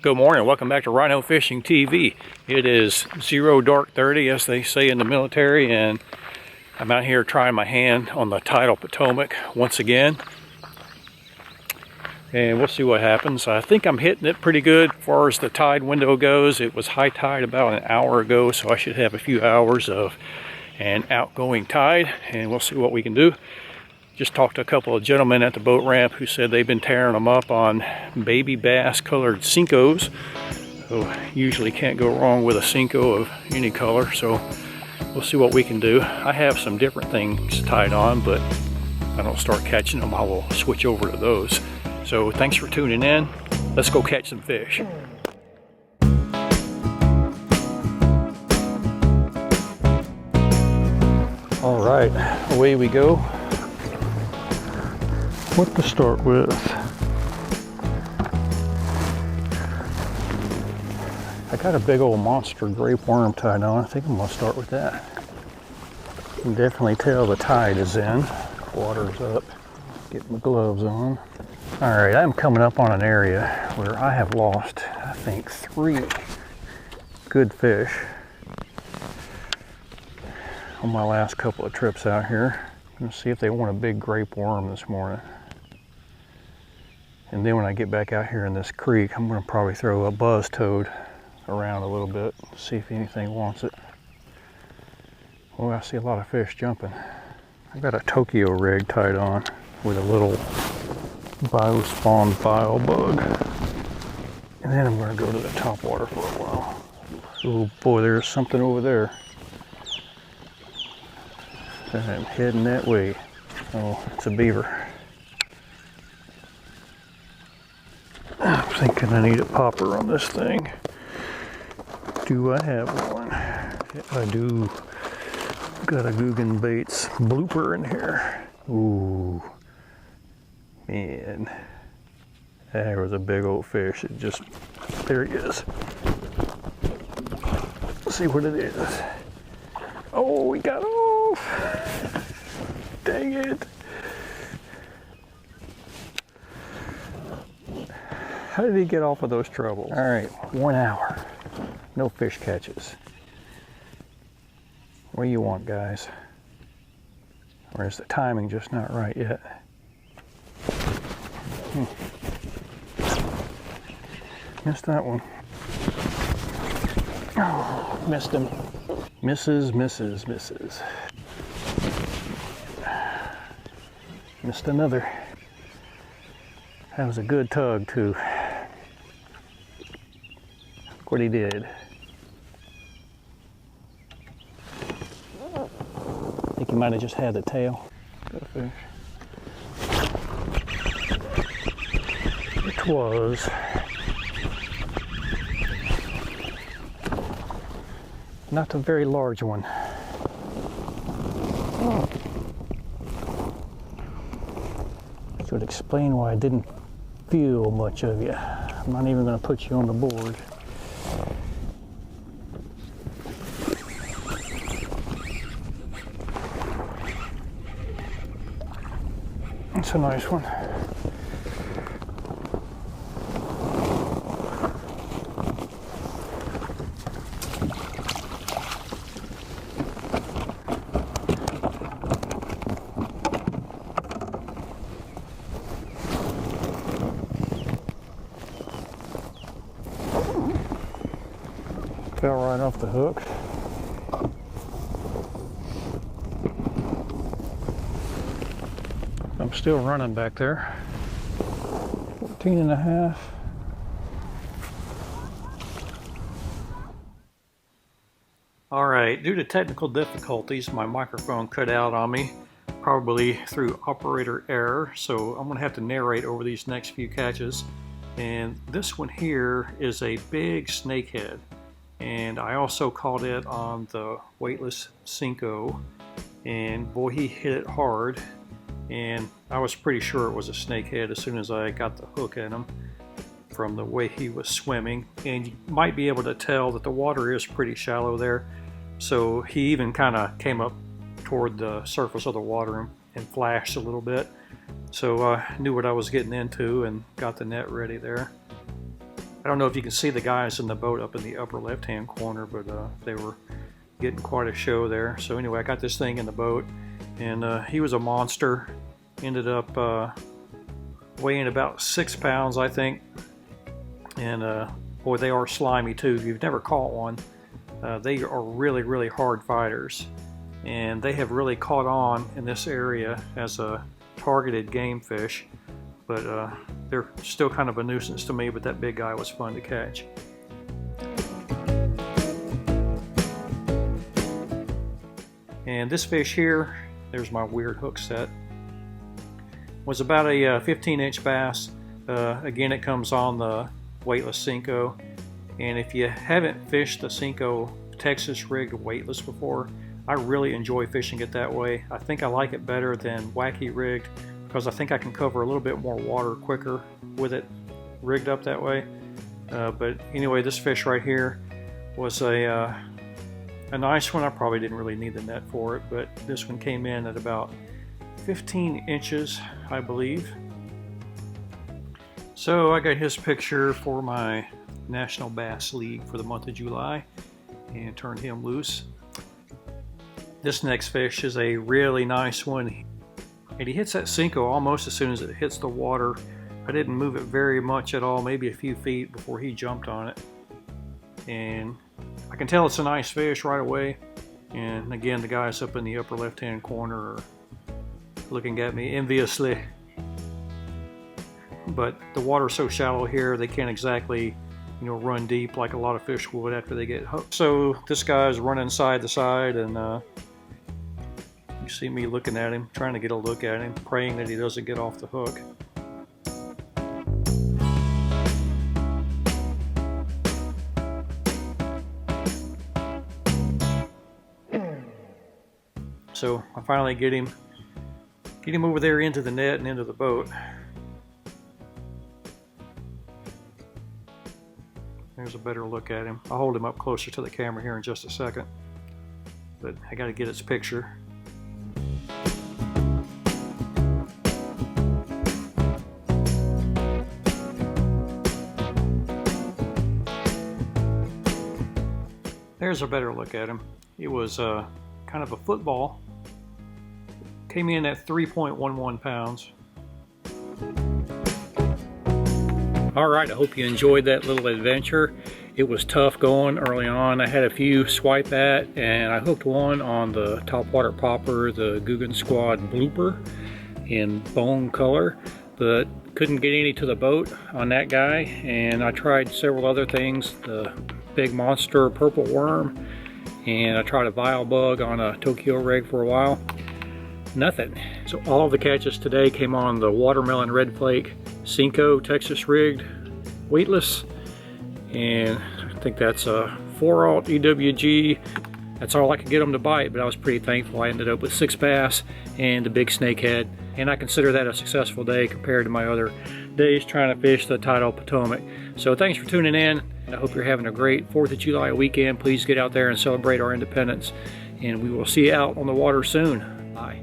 Good morning, welcome back to Rhino Fishing TV. It is 0 dark 30 as they say in the military, and I'm out here trying my hand on the tidal Potomac once again. And we'll see what happens. I think I'm hitting it pretty good as far as the tide window goes. It was high tide about an hour ago, so I should have a few hours of an outgoing tide, and we'll see what we can do. Just talked to a couple of gentlemen at the boat ramp who said they've been tearing them up on baby bass colored Cincos. So usually can't go wrong with a Cinco of any color, so we'll see what we can do. I have some different things tied on, but if I don't start catching them, I will switch over to those. So thanks for tuning in. Let's go catch some fish. All right, away we go. What to start with? I got a big old monster grape worm tied on. I think I'm gonna start with that. You can definitely tell the tide is in. Water's up. Get my gloves on. All right, I'm coming up on an area where I have lost, I think, 3 good fish on my last couple of trips out here. I'm gonna see if they want a big grape worm this morning. And then when I get back out here in this creek, I'm gonna probably throw a buzz toad around a little bit, see if anything wants it. Oh, I see a lot of fish jumping. I got a Tokyo rig tied on with a little bio-spawn bile bug. And then I'm gonna go to the top water for a while. Oh boy, there's something over there. And I'm heading that way. Oh, it's a beaver. I'm thinking I need a popper on this thing. Do I have one? I do. Got a Guggen Baits blooper in here. Ooh, man. There was a big old fish. It just, there he is. Let's see what it is. Oh, we got off. Dang it. How did he get off of those troubles? All right, 1 hour. No fish catches. What do you want, guys? Or is the timing just not right yet? Missed that one. Oh, missed him. Misses. Missed another. That was a good tug, too. Look what he did. I think he might have just had the tail. Got a fish. It was not a very large one. Which would explain why I didn't feel much of you. I'm not even going to put you on the board. That's a nice one. Fell right off the hook. I'm still running back there. 14 and a half. All right, due to technical difficulties, my microphone cut out on me, probably through operator error. So I'm gonna have to narrate over these next few catches. And this one here is a big snakehead. And I also caught it on the weightless Cinco, and boy, he hit it hard. And I was pretty sure it was a snakehead as soon as I got the hook in him from the way he was swimming. And you might be able to tell that the water is pretty shallow there. So he even kind of came up toward the surface of the water and flashed a little bit. So I knew what I was getting into and got the net ready there. I don't know if you can see the guys in the boat up in the upper left-hand corner, but they were getting quite a show there. So anyway, I got this thing in the boat, and he was a monster. Ended up weighing about 6 pounds, I think. And boy, they are slimy too. If you've never caught one, they are really, really hard fighters. And they have really caught on in this area as a targeted game fish. But they're still kind of a nuisance to me, but that big guy was fun to catch. And this fish here, there's my weird hook set, was about a 15-inch bass. Again, it comes on the weightless Senko. And if you haven't fished the Senko Texas rigged weightless before, I really enjoy fishing it that way. I think I like it better than wacky rigged, because I think I can cover a little bit more water quicker with it rigged up that way. But anyway, this fish right here was a nice one. I probably didn't really need the net for it, but this one came in at about 15 inches, I believe. So I got his picture for my National Bass League for the month of July and turned him loose. This next fish is a really nice one. And he hits that Senko almost as soon as it hits the water. I didn't move it very much at all, maybe a few feet before he jumped on it. And I can tell it's a nice fish right away. And again, the guys up in the upper left-hand corner are looking at me enviously. But the water's so shallow here, they can't exactly, you know, run deep like a lot of fish would after they get hooked. So this guy's running side to side, and you see me looking at him, trying to get a look at him, praying that he doesn't get off the hook. So I finally get him over there into the net and into the boat. There's a better look at him. I'll hold him up closer to the camera here in just a second, but I got to get its picture. There's a better look at him. He was kind of a football. Came in at 3.11 pounds. All right, I hope you enjoyed that little adventure. It was tough going early on. I had a few swipe at, and I hooked one on the topwater popper, the Guggen Squad blooper in bone color, but couldn't get any to the boat on that guy. And I tried several other things, the big monster purple worm, and I tried a vile bug on a Tokyo rig for a while. Nothing. So all of the catches today came on the watermelon red flake Senko Texas rigged weightless, and I think that's a 4/0 EWG. That's all I could get them to bite, but I was pretty thankful. I ended up with 6 bass and a big snakehead, and I consider that a successful day compared to my other days trying to fish the tidal Potomac. So thanks for tuning in. I hope you're having a great 4th of July weekend. Please get out there and celebrate our independence, and we will see you out on the water soon. Bye.